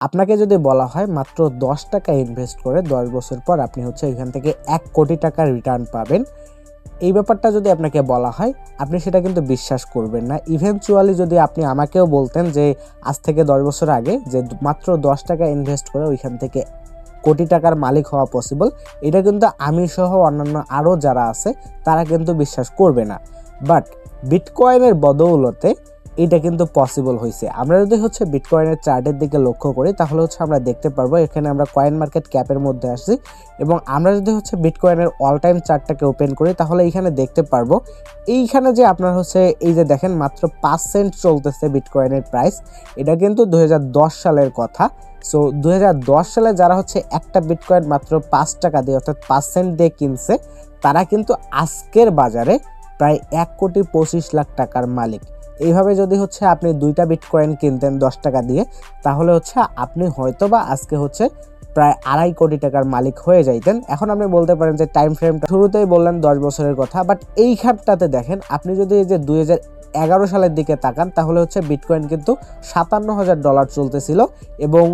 আপনাকে যদি বলা হয় মাত্র 10 টাকা ইনভেস্ট করে 10 বছর পর আপনি হচ্ছে এখান থেকে 1 কোটি টাকা রিটার্ন পাবেন, এই ব্যাপারটা যদি আপনাকে বলা হয় আপনি সেটা কিন্তু বিশ্বাস করবেন না। ইভেনচুয়ালি যদি আপনি আমাকেও বলতেন যে আজ থেকে 10 বছর আগে যে মাত্র 10 টাকা ইনভেস্ট করে ওইখান থেকে কোটি টাকার মালিক হওয়া পসিবল, এটা কিন্তু আমি সহ অন্যান্য আরও যারা আছে তারা কিন্তু বিশ্বাস করবে না। বাট বিটকয়েনের বদৌলতে এটা কিন্তু পসিবল হয়েছে। আমরা যদি হচ্ছে বিটকয়েনের চার্টের দিকে লক্ষ্য করি তাহলে হচ্ছে আমরা দেখতে পারবো, এখানে আমরা কয়েন মার্কেট ক্যাপের মধ্যে আসছি এবং আমরা যদি হচ্ছে বিটকয়েনের অল টাইম চার্টটাকে ওপেন করি তাহলে এইখানে দেখতে পারবো, এইখানে যে আপনার হচ্ছে এই যে দেখেন মাত্র 5 সেন্ট চলতেছে বিটকয়েনের প্রাইস। এটা কিন্তু 2010 সালের কথা। সো 2010 সালে যারা হচ্ছে একটা বিটকয়েন মাত্র 5 টাকা দিয়ে অর্থাৎ 5 সেন্ট দিয়ে কিনছে তারা কিন্তু আজকের বাজারে প্রায় 1,25,00,000 টাকার মালিক। এইভাবে যদি হচ্ছে আপনি 2টা বিটকয়েন কিনতেন 10 টাকা দিয়ে তাহলে হচ্ছে আপনি হয়তোবা আজকে হচ্ছে প্রায় 2.5 কোটি টাকার মালিক হয়ে যাইতেন। এখন আপনি বলতে পারেন যে টাইম ফ্রেমটা শুরুতেই বললেন 10 বছরের কথা, বাট এইখানটাতে দেখেন আপনি যদি এই যে 2011 সালের দিকে তাকান তাহলে হচ্ছে বিটকয়েন কিন্তু $57,000 চলতেছিল এবং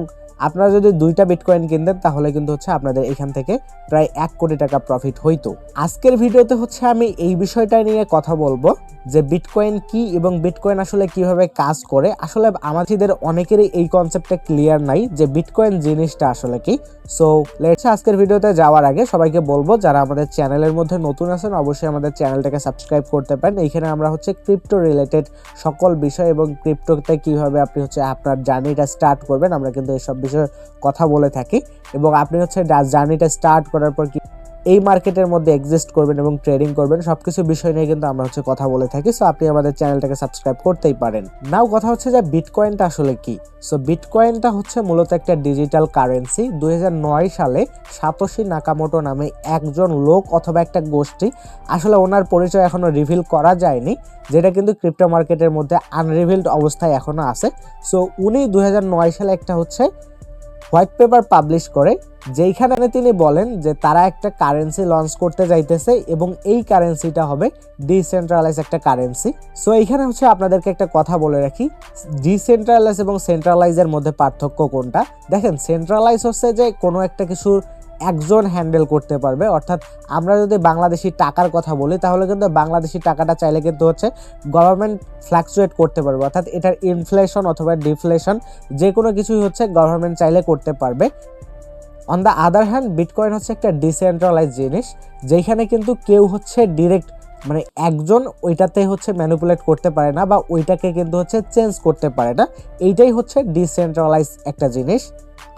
আপনারা যদি 2টা বিটকয়েন কিনতেন তাহলে কিন্তু হচ্ছে আপনাদের এখান থেকে প্রায় 1 কোটি টাকা প্রফিট হইতো। আজকের ভিডিওতে হচ্ছে আমি এই বিষয়টা নিয়ে কথা বলবো যে বিটকয়েন কি এবং বিটকয়েন আসলে কিভাবে কাজ করে। আসলে আমাদের অনেকেরই এই কনসেপ্টটা ক্লিয়ার নাই যে বিটকয়েন জিনিসটা আসলে কি। সো লেটস আজকের ভিডিওতে যাওয়ার আগে সবাইকে বলবো যারা আমাদের চ্যানেলের মধ্যে নতুন আছেন অবশ্যই আমাদের চ্যানেলটাকে সাবস্ক্রাইব করতে পারেন। এইখানে আমরা হচ্ছে ক্রিপ্টো রিলেটেড সকল বিষয় এবং ক্রিপ্টোতে কিভাবে আপনি হচ্ছে আপনার জার্নিটা স্টার্ট করবেন আমরা কিন্তু এসব বিষয়ে কথা বলে থাকি এবং আপনি হচ্ছে জার্নিটা স্টার্ট করার পর কি এই মার্কেটের মধ্যে এক্সিস্ট করবেন এবং ট্রেডিং করবেন সবকিছু বিষয় নিয়ে কিন্তু আমরা হচ্ছে কথা বলে থাকি। সো আপনি আমাদের চ্যানেলটাকে সাবস্ক্রাইব করতেই পারেন। নাও কথা হচ্ছে যে বিটকয়েনটা আসলে কি। সো বিটকয়েনটা হচ্ছে মূলত একটা ডিজিটাল কারেন্সি। 2009 সালে সাতোশি নাকামোটো নামে একজন লোক অথবা একটা গোষ্ঠী, আসলে ওনার পরিচয় এখনো রিভিল করা যায়নি, যেটা কিন্তু ক্রিপ্টো মার্কেটের মধ্যে আনরিভিলড অবস্থায় এখনো আছে। সো উনি 2009 সালে একটা হচ্ছে হোয়াইট পেপার পাবলিশ করে যেইখানে তিনি বলেন যে তারা একটা কারেন্সি লঞ্চ করতে যাইতেছে এবং এই কারেন্সিটা হবে ডিসেন্ট্রালাইজ একটা কারেন্সি। সো এইখানে হচ্ছে আপনাদেরকে একটা কথা বলে রাখি, ডিসেন্ট্রালাইজ এবং সেন্ট্রালাইজের মধ্যে পার্থক্য কোনটা। দেখেন সেন্ট্রালাইজ হচ্ছে যে কোনো একটা কিছু একজন হ্যান্ডেল করতে পারবে, অর্থাৎ আমরা যদি বাংলাদেশি টাকার কথা বলি তাহলে কিন্তু বাংলাদেশি টাকাটা চাইলে কিন্তু হচ্ছে গভর্নমেন্ট ফ্ল্যাকচুয়েট করতে পারবে, অর্থাৎ এটার ইনফ্লেশন অথবা ডিফ্লেশন যে কোনো কিছুই হচ্ছে গভর্নমেন্ট চাইলে করতে পারবে। On the other hand bitcoin হচ্ছে একটা ডিসেন্ট্রালাইজ জিনিস যেখানে কিন্তু কেউ হচ্ছে ডিরেক্ট মানে একজন ওইটাতে হচ্ছে ম্যানিপুলেট করতে পারে না বা ওইটাকে কিন্তু হচ্ছে চেঞ্জ করতে পারে না। এইটাই হচ্ছে ডিসেন্ট্রালাইজ একটা জিনিস।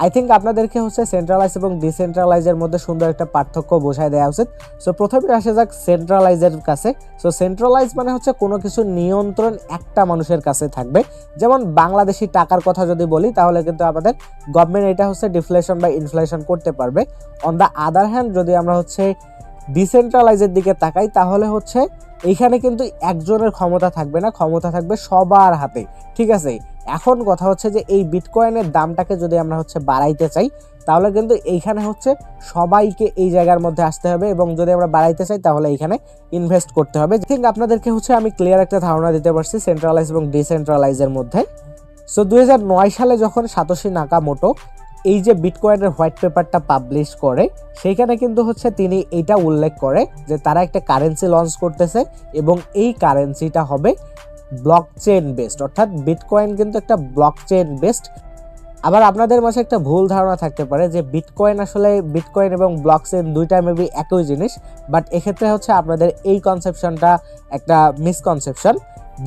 আই থিঙ্ক আপনাদেরকে হচ্ছে সেন্ট্রালাইজ এবং ডিসেন্ট্রালাইজের মধ্যে সুন্দর একটা পার্থক্য বোঝায় দেওয়া উচিত। সো প্রথমে আসা যাক সেন্ট্রালাইজের কাছে। সো সেন্ট্রালাইজ মানে হচ্ছে কোনো কিছু নিয়ন্ত্রণ একটা মানুষের কাছে থাকবে। যেমন বাংলাদেশি টাকার কথা যদি বলি তাহলে কিন্তু আমাদের গভর্নমেন্ট এটা হচ্ছে ডিফ্লেশন বা ইনফ্লেশন করতে পারবে। অন দ্য আদার হ্যান্ড যদি আমরা হচ্ছে ডিসেন্ট্রালাইজের দিকে তাকাই তাহলে হচ্ছে এইখানে কিন্তু একজনের ক্ষমতা থাকবে না, ক্ষমতা থাকবে সবার হাতে। ঠিক আছে, এখন কথা হচ্ছে যে এই বিটকয়েনের দামটাকে যদি আমরা হচ্ছে বাড়াইতে চাই তাহলে কিন্তু এইখানে হচ্ছে সবাইকে এই জায়গার মধ্যে আসতে হবে এবং যদি আমরা বাড়াইতে চাই তাহলে এইখানে ইনভেস্ট করতে হবে। ঠিক আপনাদেরকে হচ্ছে আমি ক্লিয়ার একটা ধারণা দিতে পারছি সেন্ট্রালাইজ এবং ডিসেন্ট্রালাইজের মধ্যে। সো 2009 সালে যখন সাতোশি নাকামোটো এই যে বিটকয়েনের হোয়াইট পেপারটা পাবলিশ করে সেইখানে কিন্তু হচ্ছে তিনি এইটা উল্লেখ করে যে তারা একটা কারেন্সি লঞ্চ করতেছে এবং এই কারেন্সিটা হবে ব্লকচেন বেসড, অর্থাৎ বিটকয়েন কিন্তু একটা ব্লকচেন বেসড। আবার আপনাদের মাঝে একটা ভুল ধারণা থাকতে পারে যে বিটকয়েন আসলে বিটকয়েন এবং ব্লকচেন দুইটা মেবি একই জিনিস, বাট এক্ষেত্রে হচ্ছে আপনাদের এই কনসেপশনটা একটা মিসকনসেপশন।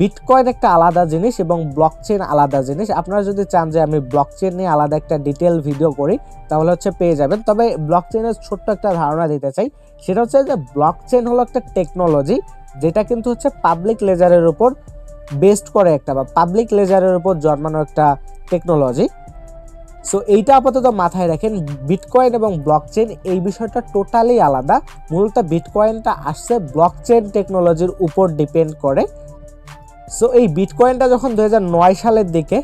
বিটকয়েন একটা আলাদা জিনিস এবং ব্লকচেন আলাদা জিনিস। আপনারা যদি চান যে আমি ব্লকচেন নিয়ে আলাদা একটা ডিটেল ভিডিও করি তাহলে হচ্ছে পেয়ে যাবেন। তবে ব্লকচেনের ছোট্ট একটা ধারণা দিতে চাই, সেটা হচ্ছে যে ব্লকচেন হলো একটা টেকনোলজি যেটা কিন্তু হচ্ছে পাবলিক লেজারের উপর বেস্ট করে একটা বা পাবলিক লেজারের উপর জন্মানো একটা টেকনোলজি। সো এইটা আপাতত মাথায় রাখেন, বিটকয়েন এবং ব্লকচেন এই বিষয়টা টোটালি আলাদা। মূলত বিটকয়েনটা আসছে ব্লকচেন টেকনোলজির উপর ডিপেন্ড করে। সো এই বিটকয়েনটা যখন 2009 সালের দিকে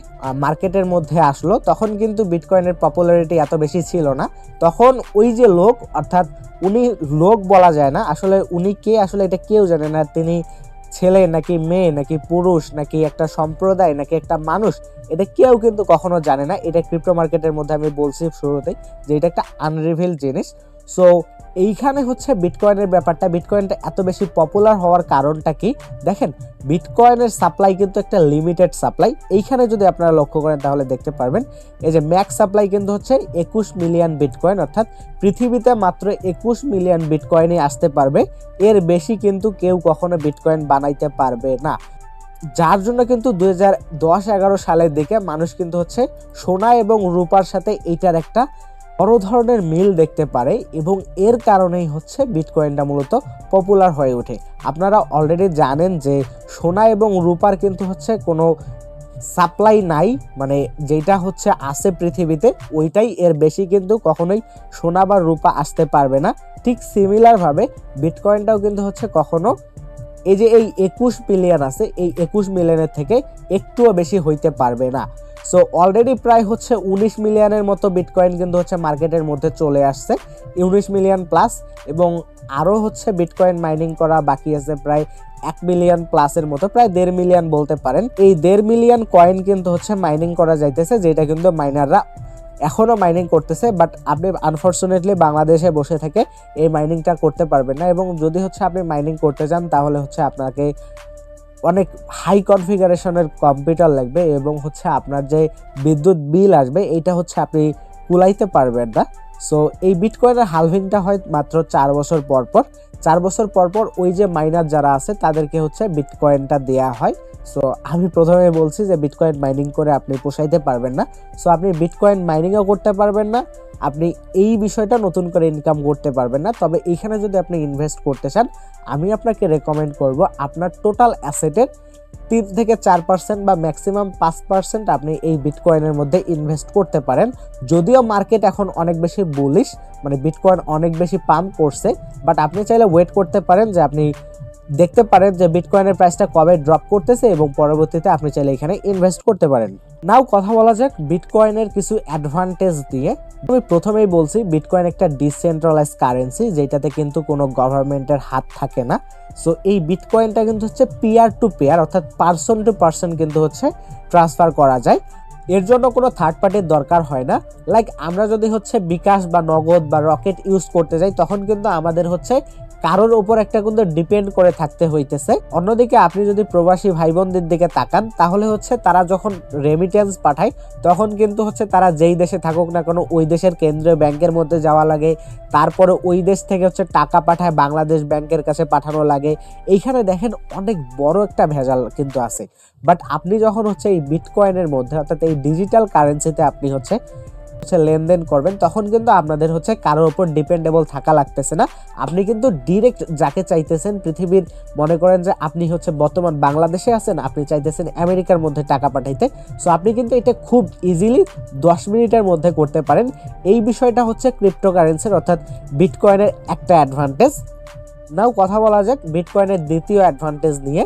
মার্কেটের মধ্যে আসলো তখন কিন্তু বিটকয়েনের পপুলারিটি এত বেশি ছিল না। তখন ওই যে লোক, অর্থাৎ উনি লোক বলা যায় না, আসলে উনি কে আসলে এটা কেউ জানে না, তিনি ছেলে নাকি মেয়ে নাকি পুরুষ নাকি একটা সম্প্রদায় নাকি একটা মানুষ, এটা কেউ কিন্তু কখনো জানে না। এটা ক্রিপ্টো মার্কেটের মধ্যে আমি বলছি শুরুতেই যে এটা একটা আনরিভিল জিনিস। সো এইখানে হচ্ছে বিটকয়েনের ব্যাপারটা, বিটকয়েনটা এত বেশি পপুলার হওয়ার কারণটা কি, দেখেন বিটকয়েনের সাপ্লাই কিন্তু একটা লিমিটেড সাপ্লাই। এইখানে যদি আপনারা লক্ষ্য করেন তাহলে দেখতে পারবেন এই যে ম্যাক্স সাপ্লাই কিন্তু হচ্ছে 21 মিলিয়ন বিটকয়েন, অর্থাৎ পৃথিবীতে মাত্র 21 মিলিয়ন বিটকয়েনই আসতে পারবে, এর বেশি কিন্তু কেউ কখনো বিটকয়েন বানাইতে পারবে না। যার জন্য কিন্তু 2010-11 সালের দিকে মানুষ কিন্তু হচ্ছে সোনা এবং রূপার সাথে এইটার একটা বড় ধরনের মিল দেখতে পারে এবং এর কারণেই হচ্ছে বিটকয়েনটা মূলত পপুলার হয়ে ওঠে। আপনারা অলরেডি জানেন যে সোনা এবং রূপার কিন্তু হচ্ছে কোনো সাপ্লাই নাই, মানে যেটা হচ্ছে আছে পৃথিবীতে ওইটাই, এর বেশি কিন্তু কখনোই সোনা বা রূপা আসতে পারবে না। ঠিক সিমিলারভাবে বিটকয়েনটাও কিন্তু হচ্ছে কখনো এই যে এই 21 মিলিয়ন আছে, এই 21 মিলিয়নের থেকে একটুও বেশি হইতে পারবে না। সো অলরেডি প্রায় হচ্ছে 19 মিলিয়নের মতো বিটকয়েন কিন্তু হচ্ছে মার্কেটের মধ্যে চলে আসছে, 19 মিলিয়ন প্লাস, এবং আরও হচ্ছে বিটকয়েন মাইনিং করা বাকি আছে প্রায় 1 মিলিয়ন প্লাসের মতো, প্রায় 1.5 মিলিয়ন বলতে পারেন। এই 1.5 মিলিয়ন কয়েন কিন্তু হচ্ছে মাইনিং করা যাইতেছে, যেটা কিন্তু মাইনাররা এখনও মাইনিং করতেছে। বাট আপনি আনফর্চুনেটলি বাংলাদেশে বসে থেকে এই মাইনিংটা করতে পারবেন না, এবং যদি হচ্ছে আপনি মাইনিং করতে চান তাহলে হচ্ছে আপনাকে অনেক হাই কনফিগারেশনের কম্পিউটার লাগবে, এবং হচ্ছে আপনার যে বিদ্যুৎ বিল আসবে এইটা হচ্ছে আপনি কুলাইতে পারবেন না। সো এই বিটকয়েনের হালভিংটা হয় মাত্র 4 বছর পর পর। 4 বছর পর পর ওই যে মাইনার যারা আছে তাদেরকে হচ্ছে বিটকয়েনটা দেয়া হয়। সো আমি প্রথমে বলছি যে বিটকয়েন মাইনিং করে আপনি পোষাইতে পারবেন না। সো আপনি বিটকয়েন মাইনিংও করতে পারবেন না, আপনি এই বিষয়টা নতুন করে ইনকাম করতে পারবেন না। তবে এইখানে যদি আপনি ইনভেস্ট করতে চান, আমি আপনাকে রেকমেন্ড করব আপনার টোটাল অ্যাসেটের 3 থেকে 4% বা ম্যাক্সিমাম 5% আপনি এই বিটকয়েনের মধ্যে ইনভেস্ট করতে পারেন। যদিও মার্কেট এখন অনেক বেশি বুলিশ, মানে বিটকয়েন অনেক বেশি পাম্প করছে, বাট আপনি চাইলে ওয়েট করতে পারেন যে আপনি দেখতে পারেন যে বিটকয়েনের প্রাইসটা কবে ড্রপ করতেছে এবং পরবর্তীতে আপনি চাইলে এখানে ইনভেস্ট করতে পারেন। নাও কথা বলা যাক বিটকয়েনের কিছু অ্যাডভান্টেজ দিয়ে। আমি প্রথমেই বলছি বিটকয়েন একটা ডিসেন্ট্রালাইজ কারেন্সি, যেটাতে কিন্তু কোনো গভর্নমেন্টের হাত থাকে না। সো এই বিটকয়েনটা কিন্তু হচ্ছে পিয়ার টু পেয়ার, অর্থাৎ পার্সন টু পার্সন কিন্তু হচ্ছে ট্রান্সফার করা যায়। এর জন্য কোনো থার্ড পার্টির দরকার হয় না। লাইক আমরা যদি হচ্ছে বিকাশ বা নগদ বা রকেট ইউজ করতে যাই তখন কিন্তু আমাদের হচ্ছে কারোর উপর একটা কিন্তু ডিপেন্ড করে থাকতে হইতেছে। অন্যদিকে আপনি যদি প্রবাসী ভাই বোনদের দিকে তাকান তাহলে হচ্ছে তারা যখন রেমিটেন্স পাঠায় তখন কিন্তু হচ্ছে তারা যেই দেশে থাকুক না কেন ওই দেশের কেন্দ্রীয় ব্যাংকের মধ্যে যাওয়া লাগে, তারপরে ওই দেশ থেকে হচ্ছে টাকা পাঠায় বাংলাদেশ ব্যাংকের কাছে পাঠানো লাগে। এইখানে দেখেন অনেক বড় একটা ভেজাল কিন্তু আছে। বাট আপনি যখন হচ্ছে এই বিটকয়েনের মধ্যে অর্থাৎ এই ডিজিটাল কারেন্সিতে আপনি হচ্ছে লেনদেন করবেন তখন কিন্তু আপনাদের হচ্ছে কারোর উপর ডিপেন্ডেবল থাকা লাগতেছে না। আপনি কিন্তু ডিরেক্ট যাকে চাইতেছেন পৃথিবীর, মনে করেন যে আপনি হচ্ছে বর্তমান বাংলাদেশে আছেন, আপনি চাইতেছেন আমেরিকার মধ্যে টাকা পাঠাইতে, সো আপনি কিন্তু এটা খুব ইজিলি 10 মিনিটের মধ্যে করতে পারেন। এই বিষয়টা হচ্ছে ক্রিপ্টোকারেন্সির অর্থাৎ বিটকয়েনের একটা অ্যাডভান্টেজ। নাও কথা বলা যাক বিটকয়েনের দ্বিতীয় অ্যাডভান্টেজ নিয়ে।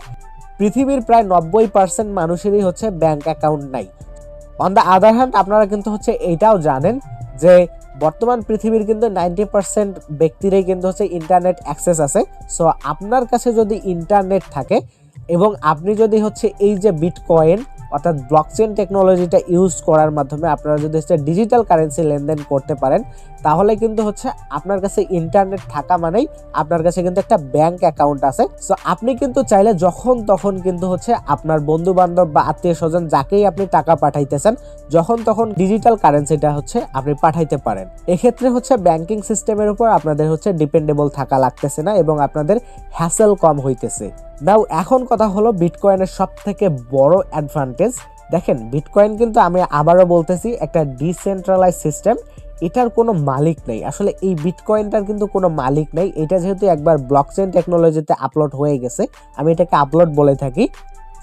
পৃথিবীর প্রায় 90% মানুষেরই হচ্ছে ব্যাংক অ্যাকাউন্ট নাই। অন দ্য আদার হ্যান্ড আপনারা কিন্তু হচ্ছে এইটাও জানেন যে বর্তমান পৃথিবীর কিন্তু 90% ব্যক্তিরাই কিন্তু হচ্ছে ইন্টারনেট অ্যাক্সেস আছে। সো আপনার কাছে যদি ইন্টারনেট থাকে এবং আপনি যদি হচ্ছে এই যে বিটকয়েন অর্থাৎ ব্লকচেন টেকনোলজিটা ইউজ করার মাধ্যমে আপনারা যদি হচ্ছে ডিজিটাল কারেন্সি লেনদেন করতে পারেন তাহলে কিন্তু হচ্ছে আপনার কাছে ইন্টারনেট থাকা মানেই আপনার কাছে কিন্তু একটা ব্যাংক অ্যাকাউন্ট আছে। সো আপনি কিন্তু চাইলে যখন তখন কিন্তু হচ্ছে আপনার বন্ধু বান্ধব বা আত্মীয় স্বজন যাকেই আপনি টাকা পাঠাইতেছেন যখন তখন ডিজিটাল কারেন্সিটা হচ্ছে আপনি পাঠাইতে পারেন। এক্ষেত্রে হচ্ছে ব্যাংকিং সিস্টেমের উপর আপনাদের হচ্ছে ডিপেন্ডেবল থাকা লাগতেছে না এবং আপনাদের হ্যাসেল কম হইতেছে। নাও এখন কথা হলো বিটকয়েনের সব থেকে বড় অ্যাডভান্টেজ। দেখেন বিটকয়েন কিন্তু আমি আবারও বলতেছি একটা ডিসেন্ট্রালাইজ সিস্টেম, এটার কোনো মালিক নেই। আসলে এই বিটকয়েনটার কিন্তু কোনো মালিক নেই। এটা যেহেতু একবার ব্লকচেন টেকনোলজিতে আপলোড হয়ে গেছে, আমি এটাকে আপলোড বলে থাকি,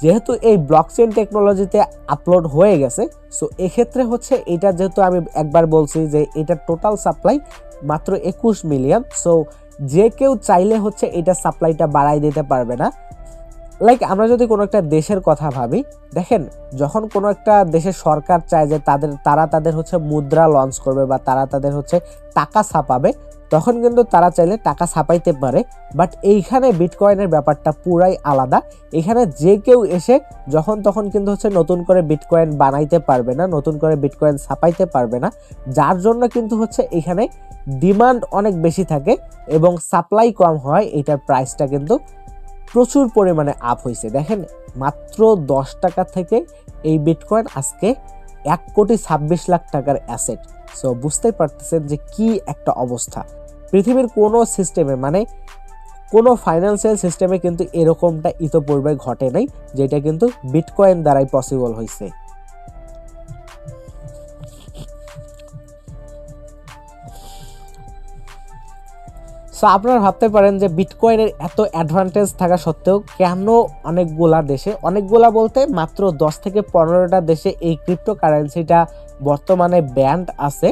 যেহেতু এই ব্লকচেন টেকনোলজিতে আপলোড হয়ে গেছে সো এক্ষেত্রে হচ্ছে এটা যেহেতু আমি একবার বলছি যে এটা টোটাল সাপ্লাই মাত্র 21 মিলিয়ন। সো যে কেউ চাইলে হচ্ছে এটা সাপ্লাইটা বাড়াই দিতে পারবে না। লাইক আমরা যদি কোনো একটা দেশের কথা ভাবি, দেখেন যখন কোনো একটা দেশের সরকার চায় যে তারা তাদের হচ্ছে মুদ্রা লঞ্চ করবে বা তারা তাদের হচ্ছে টাকা ছাপাবে, তখন কিন্তু তারা চাইলে টাকা ছাপাইতে পারে। বাট এইখানে বিটকয়েনের ব্যাপারটা পুরাই আলাদা। এখানে যে কেউ এসে যখন তখন কিন্তু হচ্ছে নতুন করে বিটকয়েন বানাইতে পারবে না, নতুন করে বিটকয়েন ছাপাইতে পারবে না, যার জন্য কিন্তু হচ্ছে এখানে ডিমান্ড অনেক বেশি থাকে এবং সাপ্লাই কম হয়। এটার প্রাইসটা কিন্তু প্রচুর পরিমাণে আপ হয়েছে। দেখেন মাত্র 10 টাকা থেকে এই বিটকয়েন আজকে 1,26,00,000 টাকার অ্যাসেট। সো বুঝতেই পারতেছেন যে কি একটা অবস্থা। পৃথিবীর কোনো সিস্টেমে মানে কোনো ফাইন্যান্সিয়াল সিস্টেমে কিন্তু এরকমটা ইতোপূর্বে ঘটে নাই, যেটা কিন্তু বিটকয়েন দ্বারাই পসিবল হয়েছে। সো আপনারা ভাবতে পারেন যে বিটকয়েনের এত অ্যাডভান্টেজ থাকা সত্ত্বেও কেন অনেকগুলা বলতে মাত্র 10 থেকে 15টা দেশে এই ক্রিপ্টোকারেন্সিটা বর্তমানে ব্যান্ড আছে।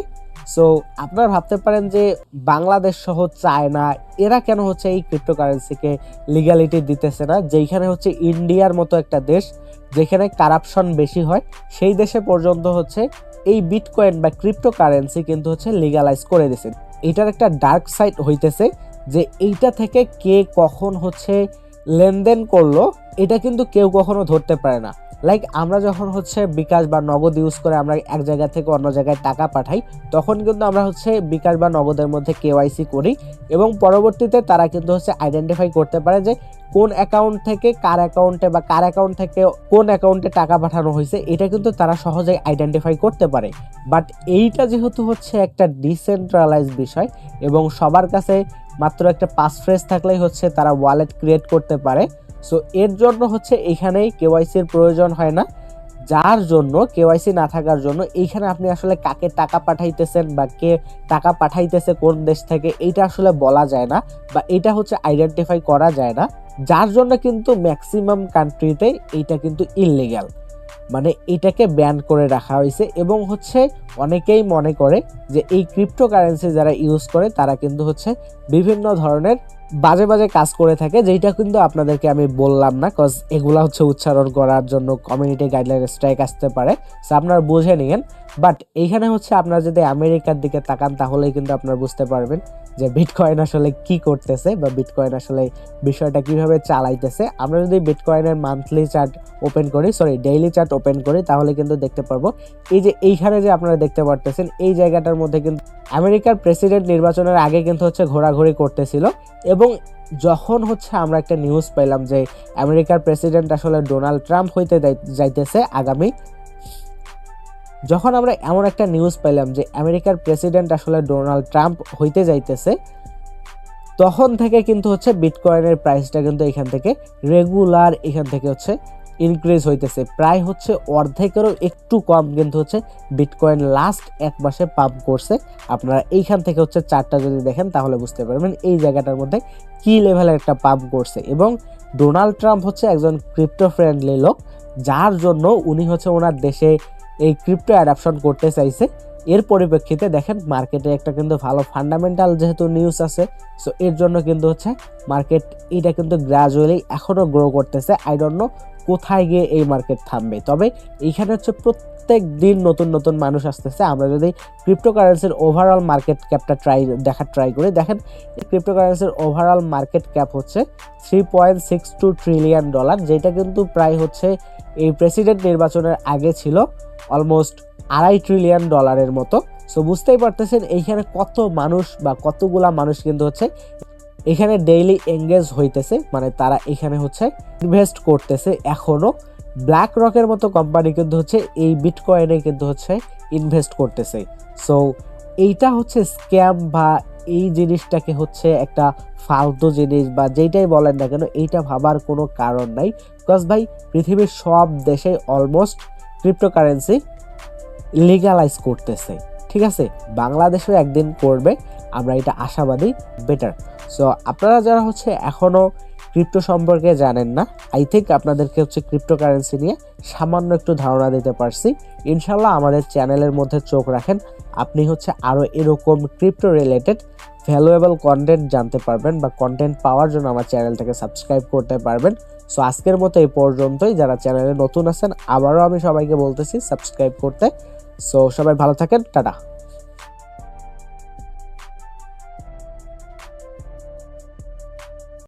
সো আপনারা ভাবতে পারেন যে বাংলাদেশ সহ চায়না এরা কেন হচ্ছে এই ক্রিপ্টোকারেন্সিকে লিগ্যালিটি দিতেছে না, যেখানে হচ্ছে ইন্ডিয়ার মতো একটা দেশ যেখানে কারাপশন বেশি হয়, সেই দেশে পর্যন্ত হচ্ছে এই বিটকয়েন বা ক্রিপ্টোকারেন্সি কিন্তু হচ্ছে লিগ্যালাইজ করে দিয়েছে। এটার একটা ডার্ক সাইড হইতেছে যে এইটা থেকে কে কখন হচ্ছে লেনদেন করলো এটা কিন্তু কেউ কখনো ধরতে পারে না। লাইক আমরা যখন হচ্ছে বিকাশ বা নগদ ইউজ করে আমরা এক জায়গা থেকে অন্য জায়গায় টাকা পাঠাই, তখন কিন্তু আমরা হচ্ছে বিকাশ বা নগদের মধ্যে কেওয়াইসি করি এবং পরবর্তীতে তারা কিন্তু হচ্ছে আইডেন্টিফাই করতে পারে যে কোন অ্যাকাউন্ট থেকে কার অ্যাকাউন্টে বা কার অ্যাকাউন্ট থেকে কোন অ্যাকাউন্টে টাকা পাঠানো হয়েছে, এটা কিন্তু তারা সহজেই আইডেন্টিফাই করতে পারে। বাট এইটা যেহেতু হচ্ছে একটা ডিসেন্ট্রালাইজ বিষয় এবং সবার কাছে মাত্র একটা পাসফ্রেজ থাকলেই হচ্ছে তারা ওয়ালেট ক্রিয়েট করতে পারে, সো এর জন্য হচ্ছে এখানে কেওয়াইসির প্রয়োজন হয় না। যার জন্য কেওয়াইসি না থাকার জন্য এইখানে আপনি আসলে কাকে টাকা পাঠাইতেছেন বা কে টাকা পাঠাইতেছে কোন দেশ থেকে এইটা আসলে বলা যায় না বা এটা হচ্ছে আইডেন্টিফাই করা যায় না, যার জন্য কিন্তু ম্যাক্সিমাম কান্ট্রিতে এইটা কিন্তু ইললিগ্যাল, মানে এটাকে ব্যান করে রাখা হয়েছে। এবং হচ্ছে অনেকেই মনে করে যে এই ক্রিপ্টোকারেন্সি যারা ইউজ করে তারা কিন্তু হচ্ছে বিভিন্ন ধরনের বাজে বাজে কাজ করে থাকে, যেটা কিন্তু আপনাদেরকে আমি বললাম না, কজ এগুলা হচ্ছে উচ্চারণ করার জন্য কমিউনিটি গাইডলাইন স্ট্রাইক আসতে পারে, সো আপনারা বুঝে নিন। বাট এইখানে হচ্ছে আপনারা যদি আমেরিকার দিকে তাকান তাহলেই কিন্তু আপনারা বুঝতে পারবেন যে বিটকয়েন আসলে কি করতেছে বা বিটকয়েন আসলে বিষয়টা কিভাবে চালাইতেছে। আমরা যদি বিটকয়েনের মান্থলি চার্ট ওপেন করি, ডেইলি চার্ট ওপেন করি, তাহলে কিন্তু দেখতে পারবো এই যে এইখানে যে আপনারা দেখতে পারতেছেন এই জায়গাটার মধ্যে কিন্তু আমেরিকার প্রেসিডেন্ট নির্বাচনের আগে কিন্তু হচ্ছে ঘোরাঘুরি করতেছিল। এবং যখন হচ্ছে আমরা একটা নিউজ পেলাম যে আমেরিকার প্রেসিডেন্ট আসলে ডোনাল্ড ট্রাম্প হইতে যাইতেছে আগামী, যখন আমরা এমন একটা নিউজ পেলাম যে আমেরিকার প্রেসিডেন্ট আসলে ডোনাল্ড ট্রাম্প হইতে যাইতেছে, তখন থেকে কিন্তু হচ্ছে বিটকয়েনের প্রাইসটা কিন্তু এখান থেকে রেগুলার এখান থেকে হচ্ছে ইনক্রিজ হইতেছে। প্রায় হচ্ছে অর্ধেকেরও একটু কম কিন্তু হচ্ছে বিটকয়েন লাস্ট এক মাসে পাম্প করছে। আপনারা এইখান থেকে হচ্ছে চার্টটা যদি দেখেন তাহলে বুঝতে পারবেন এই জায়গাটার মধ্যে কি লেভেলের একটা পাম্প করছে। এবং ডোনাল্ড ট্রাম্প হচ্ছে একজন ক্রিপ্টো ফ্রেন্ডলি লোক, যার জন্য উনি হচ্ছে ওনার দেশে এই ক্রিপ্টো অ্যাডাপশন করতে চাইছে। এর পরিপ্রেক্ষিতে দেখেন মার্কেটে একটা কিন্তু ভালো ফান্ডামেন্টাল যেহেতু নিউজ আছে, সো এর জন্য কিন্তু হচ্ছে মার্কেট এটা কিন্তু গ্র্যাজুয়ালি এখনও গ্রো করতেছে। আই ডোন্ট নো কোথায় গিয়ে এই মার্কেট থামবে, তবে এইখানে হচ্ছে প্রত্যেক দিন নতুন নতুন মানুষ আসতেছে। আমরা যদি ক্রিপ্টোকারেন্সির ওভারঅল মার্কেট ক্যাপটা ট্রাই করি, দেখেন এই ক্রিপ্টোকারেন্সির ওভারঅল মার্কেট ক্যাপ হচ্ছে $3.62 ট্রিলিয়ন, যেটা কিন্তু প্রায় হচ্ছে এই প্রেসিডেন্ট নির্বাচনের আগে ছিল অলমোস্ট $2.5 ট্রিলিয়ন মতো। সো বুঝতেই পারতেছেন এইখানে কত মানুষ বা কতগুলা মানুষ কিন্তু হচ্ছে এখানে ডেইলি এঙ্গেজ হইতেছে, মানে তারা এখানে হচ্ছে ইনভেস্ট করতেছে। এখনো ব্ল্যাক রকের মতো কোম্পানি কিন্তু হচ্ছে এই বিটকয়েনে কিন্তু হচ্ছে ইনভেস্ট করতেছে। সো এইটা হচ্ছে স্ক্যাম বা এই জিনিসটাকে হচ্ছে একটা ফালতু জিনিস বা যেইটাই বলেন না কেন এইটা ভাবার কোনো কারণ নাই, বিকজ ভাই পৃথিবীর সব দেশে অলমোস্ট ক্রিপ্টোকারেন্সি লিগ্যালাইজ করতেছে, ঠিক আছে? বাংলাদেশও একদিন করবে, আমরা এটা আশাবাদী বেটার। সো আপনারা যারা হচ্ছে এখনও ক্রিপ্টো সম্পর্কে জানেন না, আই থিঙ্ক আপনাদেরকে হচ্ছে ক্রিপ্টোকারেন্সি নিয়ে সামান্য একটু ধারণা দিতে পারছি। ইনশাল্লাহ আমাদের চ্যানেলের মধ্যে চোখ রাখেন, আপনি হচ্ছে আরও এরকম ক্রিপ্টো রিলেটেড ভ্যালুয়েবল কন্টেন্ট জানতে পারবেন বা কন্টেন্ট পাওয়ার জন্য আমার চ্যানেলটাকে সাবস্ক্রাইব করতে পারবেন। সো আজকের মতো এই পর্যন্তই। যারা চ্যানেলে নতুন আছেন আবারও আমি সবাইকে বলতেছি সাবস্ক্রাইব করতে। সো সবাই ভালো থাকেন, টাটা।